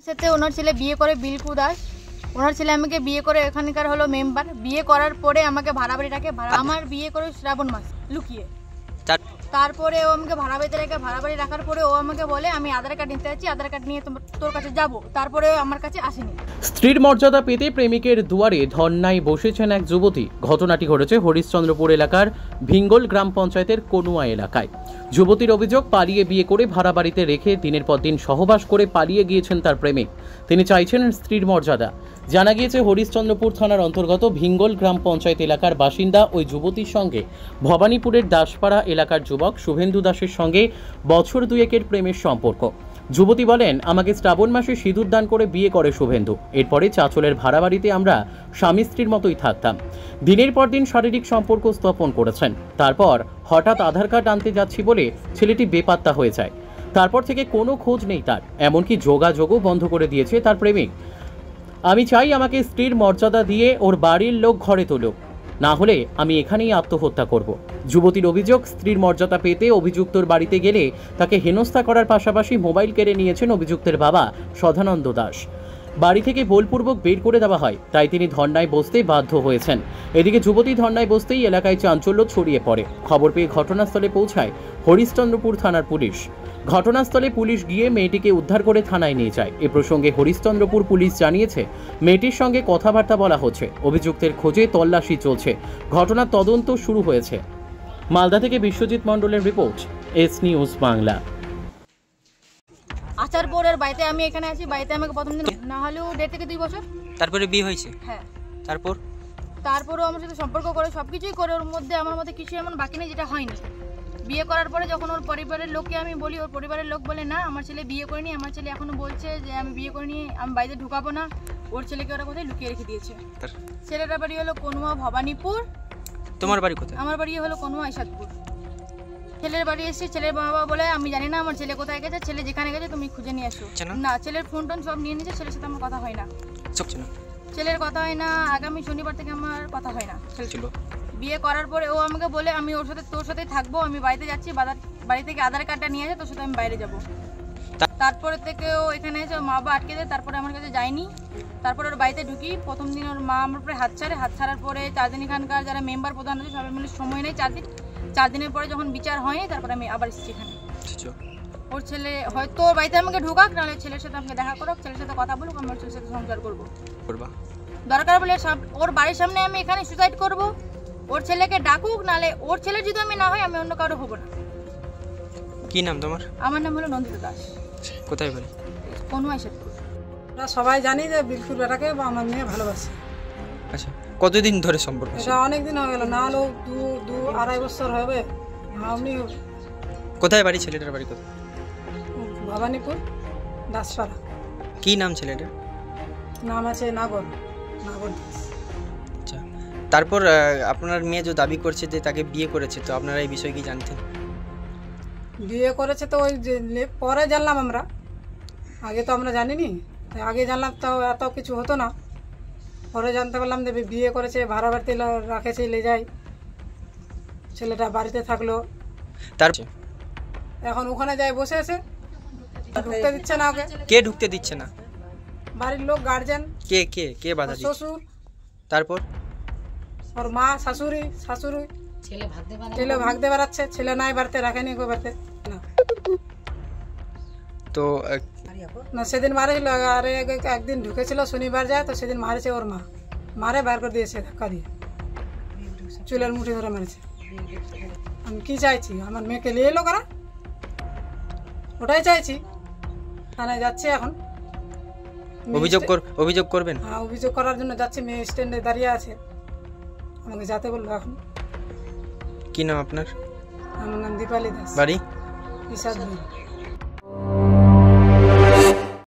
সাথে ওনার ছেলে বিয়ে করে বিলকু দাস, ওনার ছেলে আমাকে বিয়ে করে এখানকার হলো মেম্বার। বিয়ে করার পরে আমাকে ভাড়া বাড়ি রাখে, আমার বিয়ে করে শ্রাবণ মাস লুকিয়ে। তারপরে ও আমাকে ভাড়া বাড়িতে রেখে ভাড়া বাড়ি রাখার পরে ও আমাকে বলে আমি আধার কার্ড নিতে যাচ্ছি, আধার কার্ড নিয়ে তোর কাছে যাব। তারপরে আমার কাছে আসেনি। স্ত্রীর মর্যাদা পেতে প্রেমিকের দুয়ারে ধর্নায় বসেছেন এক যুবতী। ঘটনাটি ঘটেছে হরিশ্চন্দ্রপুর এলাকার ভিঙ্গল গ্রাম পঞ্চায়েতের কনুয়া এলাকায়। যুবতীর অভিযোগ, পালিয়ে বিয়ে করে ভাড়া বাড়িতে রেখে দিনের পর দিন সহবাস করে পালিয়ে গিয়েছেন তার প্রেমিক। তিনি চাইছেন স্ত্রীর মর্যাদা। জানা গিয়েছে হরিশ্চন্দ্রপুর থানার অন্তর্গত ভিঙ্গল গ্রাম পঞ্চায়েত এলাকার বাসিন্দা ওই যুবতীর সঙ্গে ভবানীপুরের দাসপাড়া এলাকার যুবক শুভেন্দু দাসের সঙ্গে বছর দুয়েকের প্রেমের সম্পর্ক। যুবতী বলেন, আমাকে শ্রাবণ মাসে সিঁদুর দান করে বিয়ে করে শুভেন্দু। এরপরে চাঁচলের ভাড়া বাড়িতে আমরা স্বামী স্ত্রীর মতোই থাকতাম। দিনের পর দিন শারীরিক সম্পর্ক স্থাপন করেছেন। তারপর হঠাৎ আধার কার্ড আনতে যাচ্ছি বলে ছেলেটি বেপাত্তা হয়ে যায়। তারপর থেকে কোনো খোঁজ নেই তার, এমনকি যোগাযোগও বন্ধ করে দিয়েছে তার প্রেমিক। আমি চাই আমাকে স্ত্রীর মর্যাদা দিয়ে ওর বাড়ির লোক ঘরে তোলুক, না হলে আমি এখানেই আত্মহত্যা করব। যুবতীর অভিযোগ, স্ত্রীর মর্যাদা পেতে অভিযুক্তর বাড়িতে গেলে তাকে হেনস্থা করার পাশাপাশি মোবাইল কেড়ে নিয়েছেন অভিযুক্তের বাবা সদানন্দ দাস। বাড়ি থেকে বলপূর্বক বের করে দেওয়া হয়, তাই তিনি ধর্নায় বসতে বাধ্য হয়েছেন। এদিকে যুবতী ধর্নায় বসতেই এলাকায় চাঞ্চল্য ছড়িয়ে পড়ে। খবর পেয়ে ঘটনাস্থলে পৌঁছায় হরিশ্চন্দ্রপুর থানার পুলিশ। ঘটনাস্থলে পুলিশ গিয়ে মেয়েটিকে উদ্ধার করে থানায় নিয়ে যায়। এ প্রসঙ্গে হরিশ্চন্দ্রপুর পুলিশ জানিয়েছে, মেয়েটির সঙ্গে কথাবার্তা বলা হচ্ছে, অভিযুক্তের খোঁজে তল্লাশি চলছে, ঘটনার তদন্ত শুরু হয়েছে। মালদা থেকে বিশ্বজিৎ মণ্ডলের রিপোর্ট, এস নিউজ বাংলা। আসার পরের বাড়িতে আমি এখানে আছি, বাড়িতে আমাকে প্রথম দিন না হলেও 1.5 থেকে 2 বছর। তারপরে বিয়ে হয়েছে? হ্যাঁ। তারপরও আমার সাথে সম্পর্ক করে সবকিছুই করে, ওর মধ্যে আমার মধ্যে কিছু এমন বাকি নেই যেটা হয়নি। বিয়ে করার পরে যখন ওর পরিবারের লোককে আমি বলি, ওর পরিবারের লোক বলে না, আমার ছেলে বিয়ে করেনি। আমার ছেলে এখনো বলছে যে আমি বিয়ে করিনি, আমি বাড়িতে ঢুকাবো না। ওর ছেলেকে ওরা কোথায় লুকিয়ে রেখে দিয়েছে। ছেলেটার বাড়ি হলো কনুয়া ভবানীপুর। তোমার বাড়ি কোথায়? আমার বাড়ি হলো কনুয়া ইসাদপুর। ছেলের বাড়ি এসে ছেলের বাবা বলে আমি জানি না আমার ছেলে কোথায় গেছে, ছেলে যেখানে গেছে তুমি খুঁজে নিয়ে আসো। না, ছেলের ফোন টোন সব নিয়ে নিয়েছে, ছেলের সাথে আমার কথা হয় না। ছেলের কথা হয় না, আগামী শনিবার থেকে আমার কথা হয় না। বিয়ে করার পরে ও আমাকে বলে আমি ওর সাথে তোর সাথেই থাকবো, আমি বাড়িতে যাচ্ছি, বাড়ি থেকে আধার কার্ডটা নিয়ে আসে, তোর সাথে আমি বাইরে যাবো। তারপরে থেকে ও এখানে এসে ওর মা বাবা আটকে দেয়, তারপরে আমার কাছে যায়নি। তারপরে ওর বাড়িতে ঢুকি, প্রথম দিন ওর মা আমার উপরে হাত ছাড়ার পরে 4 দিন এখানকার যারা মেম্বার প্রধান আছে সবাই মিলে সময় নেই 4 দিনের পরে যখন বিচার হয়, তারপরে আমি আবার এসেছি এখানে। ওর ছেলে হয়তো ওর বাড়িতে আমাকে ঢুকাক, নাহলে ছেলের সাথে আমাকে দেখা করুক, ছেলের সাথে কথা বলুক, আমি ওর ছেলের সাথে সংসার করবো। দরকার বলে ওর বাড়ির সামনে আমি এখানে সুসাইড করব, ওর ছেলেকে ডাকুক, নাহলে ওর ছেলে যদি আমি না হয় আমি অন্য কারো হবো না। কি নাম তোমার? আমার নাম হলো নন্দিতা দাস। কোথায় বাড়ি? কনুয়া ইসাদপুর। আমরা সবাই জানি যে বিলকুল বেটাকে আমার মেয়ে ভালোবাসে। আচ্ছা, কতদিন ধরে সম্পর্ক? এটা অনেক দিন হয়ে গেল, না হলেও 2-2.5 বছর হবে। আপনি কোথায় বাড়ি? ছেলেটার বাড়ি কোথায়? ভবানীপুর দাসপাড়া। কি নাম ছেলেটার? নাম আছে নাগর দাস। আচ্ছা, তারপর আপনার মেয়ে যে দাবি করছে যে তাকে বিয়ে করেছে, তো আপনারা এই বিষয়ে কি জানতেন? বিয়ে করেছে তো ওই যে পরে জানলাম আমরা, আগে তো আমরা জানিনি। আগে জানলাম তো এত কিছু হতো না, পরে জানতে পারলাম যে বিয়ে করেছে, ভাড়া বাড়িতে রাখেছে, লে যায়। ছেলেটা বাড়িতে থাকলো, তারপর এখন ওখানে যায় বসে আছে, ঢুকতে দিচ্ছে না ওকে। কে ঢুকতে দিচ্ছে না? বাড়ির লোক, গার্জেন। কে কে কে বাধা দিচ্ছে? শ্বশুর। তারপর ওর মা, শাশুড়ি। ছেলে ভাগতে বেড়াচ্ছে, ছেলে নাই বাড়িতে, রাখেনি কেউ বাড়িতে না। তো না, সেদিন মারেছিল, আর একদিন ঢুকেছিল শনিবার যায়, তো সেদিন মারেছে ওর মা, মারে বার করে দিয়েছে ধাক্কা দিয়ে, চুলের মুঠি ধরে মারেছে। আমি কি চাইছি, আমার মেয়েকে নিয়ে এলো কারা, ওটাই চাইছি। থানায় যাচ্ছি এখন, অভিযোগ করবেন? হ্যাঁ, অভিযোগ করার জন্য যাচ্ছি। মেয়ে স্ট্যান্ডে দাঁড়িয়ে আছে, আমাকে যেতে বলবো এখন। কি নাম আপনার? আমার নাম দীপালি দাস, বাড়ি? ইসাদপুর।